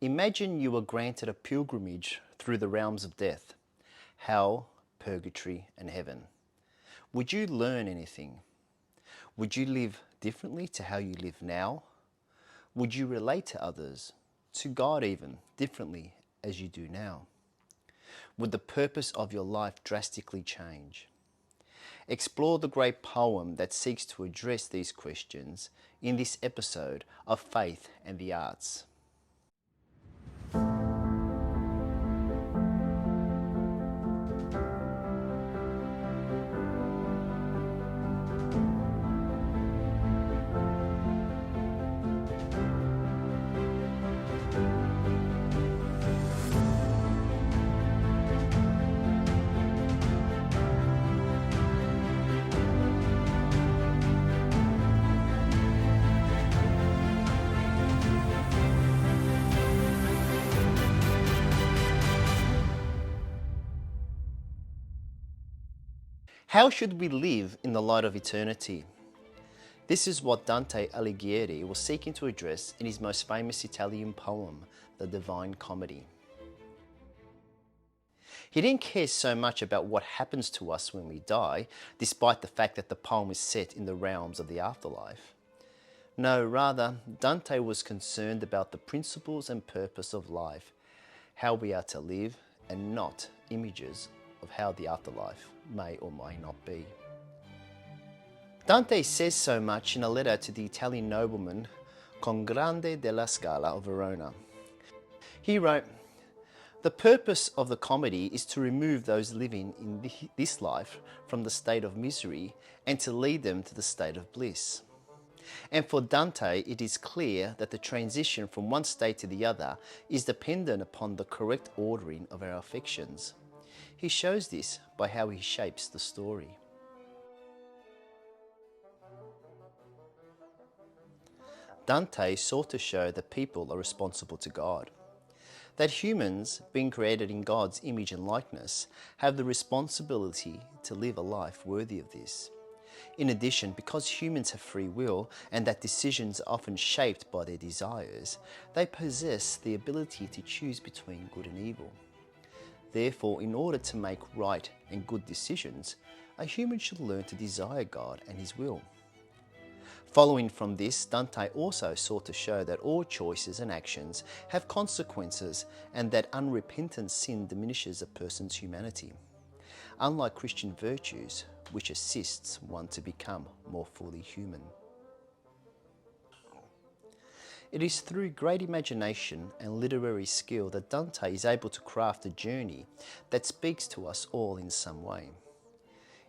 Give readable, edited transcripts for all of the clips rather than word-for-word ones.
Imagine you were granted a pilgrimage through the realms of death, hell, purgatory, and heaven. Would you learn anything? Would you live differently to how you live now? Would you relate to others, to God even, differently as you do now? Would the purpose of your life drastically change? Explore the great poem that seeks to address these questions in this episode of Faith and the Arts. How should we live in the light of eternity? This is what Dante Alighieri was seeking to address in his most famous Italian poem, The Divine Comedy. He didn't care so much about what happens to us when we die, despite the fact that the poem is set in the realms of the afterlife. No, rather, Dante was concerned about the principles and purpose of life, how we are to live, and not images of how the afterlife may or may not be. Dante says so much in a letter to the Italian nobleman Congrande della Scala of Verona. He wrote, "The purpose of the comedy is to remove those living in this life from the state of misery and to lead them to the state of bliss." And for Dante, it is clear that the transition from one state to the other is dependent upon the correct ordering of our affections. He shows this by how he shapes the story. Dante sought to show that people are responsible to God, that humans, being created in God's image and likeness, have the responsibility to live a life worthy of this. In addition, because humans have free will and that decisions are often shaped by their desires, they possess the ability to choose between good and evil. Therefore, in order to make right and good decisions, a human should learn to desire God and His will. Following from this, Dante also sought to show that all choices and actions have consequences and that unrepentant sin diminishes a person's humanity, unlike Christian virtues, which assists one to become more fully human. It is through great imagination and literary skill that Dante is able to craft a journey that speaks to us all in some way.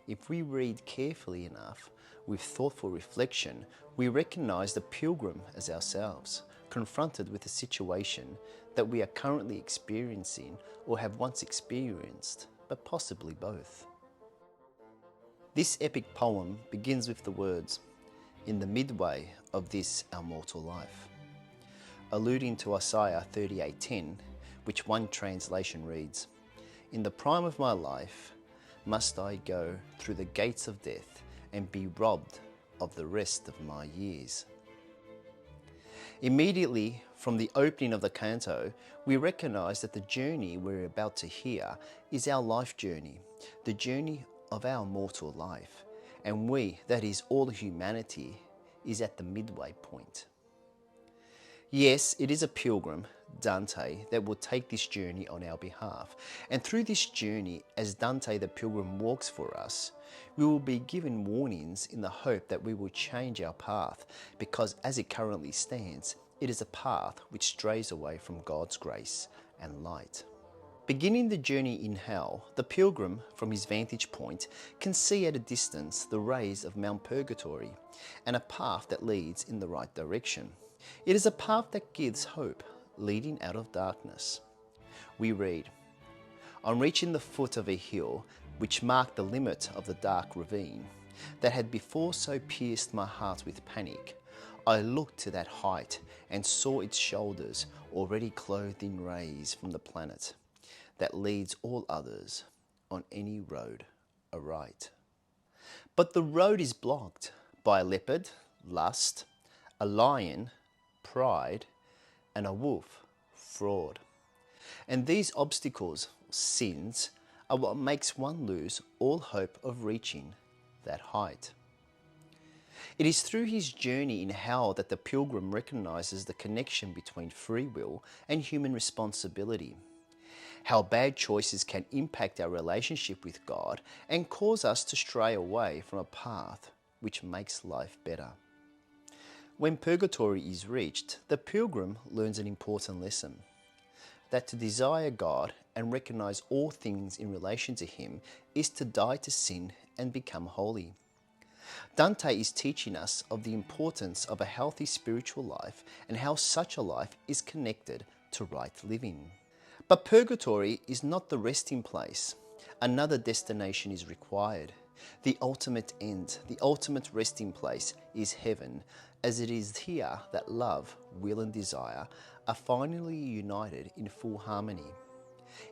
If we read carefully enough, with thoughtful reflection, we recognize the pilgrim as ourselves, confronted with a situation that we are currently experiencing or have once experienced, but possibly both. This epic poem begins with the words, "In the midway of this our mortal life," alluding to Isaiah 38:10, which one translation reads, "In the prime of my life must I go through the gates of death and be robbed of the rest of my years." Immediately from the opening of the canto, we recognize that the journey we're about to hear is our life journey, the journey of our mortal life, and we, that is all humanity, is at the midway point. Yes, it is a pilgrim, Dante, that will take this journey on our behalf. And through this journey, as Dante the pilgrim walks for us, we will be given warnings in the hope that we will change our path, because as it currently stands, it is a path which strays away from God's grace and light. Beginning the journey in hell, the pilgrim, from his vantage point, can see at a distance the rays of Mount Purgatory and a path that leads in the right direction. It is a path that gives hope, leading out of darkness. We read, "On reaching the foot of a hill which marked the limit of the dark ravine that had before so pierced my heart with panic, I looked to that height and saw its shoulders already clothed in rays from the planet that leads all others on any road aright. But the road is blocked by a leopard, lust, a lion, pride, and a wolf, fraud. And these obstacles, sins, are what makes one lose all hope of reaching that height. It is through his journey in hell that the pilgrim recognizes the connection between free will and human responsibility. How bad choices can impact our relationship with God and cause us to stray away from a path which makes life better. When purgatory is reached, the pilgrim learns an important lesson: that to desire God and recognize all things in relation to Him is to die to sin and become holy. Dante is teaching us of the importance of a healthy spiritual life and how such a life is connected to right living. But purgatory is not the resting place. Another destination is required. The ultimate end, the ultimate resting place is heaven, as it is here that love, will and desire are finally united in full harmony.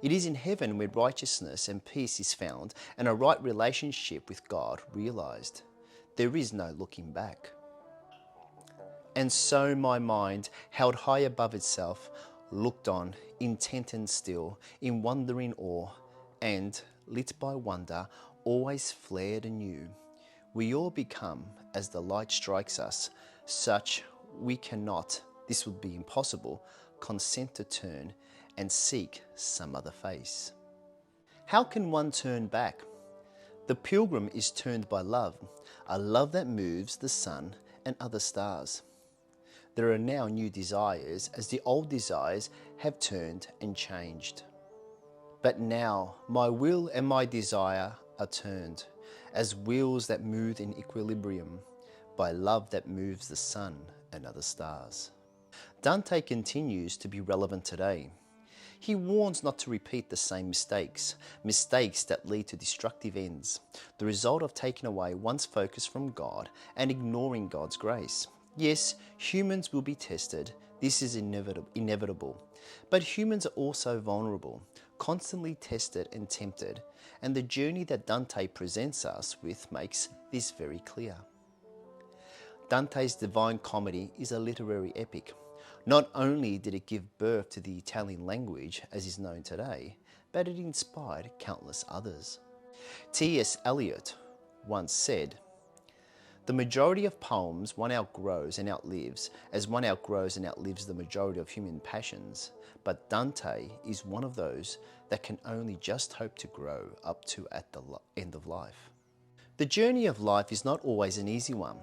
It is in heaven where righteousness and peace is found and a right relationship with God realized. There is no looking back. And so my mind, held high above itself, looked on, intent and still, in wondering awe, and, lit by wonder, always flared anew. We all become, as the light strikes us, such we cannot, this would be impossible, consent to turn and seek some other face. How can one turn back? The pilgrim is turned by love, a love that moves the sun and other stars. There are now new desires, as the old desires have turned and changed. But now my will and my desire are turned, as wheels that move in equilibrium, by love that moves the sun and other stars. Dante continues to be relevant today. He warns not to repeat the same mistakes that lead to destructive ends, the result of taking away one's focus from God and ignoring God's grace. Yes, humans will be tested. This is inevitable. But humans are also vulnerable, constantly tested and tempted, and the journey that Dante presents us with makes this very clear. Dante's Divine Comedy is a literary epic. Not only did it give birth to the Italian language as is known today, but it inspired countless others. T.S. Eliot once said, "The majority of poems one outgrows and outlives, as one outgrows and outlives the majority of human passions, but Dante is one of those that can only just hope to grow up to at the end of life." The journey of life is not always an easy one,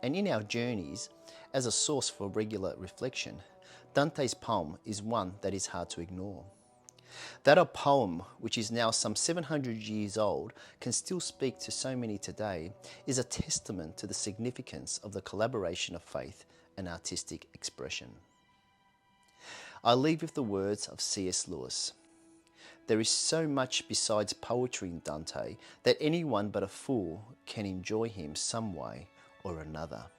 and in our journeys, as a source for regular reflection, Dante's poem is one that is hard to ignore. That a poem which is now some 700 years old can still speak to so many today is a testament to the significance of the collaboration of faith and artistic expression. I leave with the words of C.S. Lewis. There is so much besides poetry in Dante that anyone but a fool can enjoy him some way or another.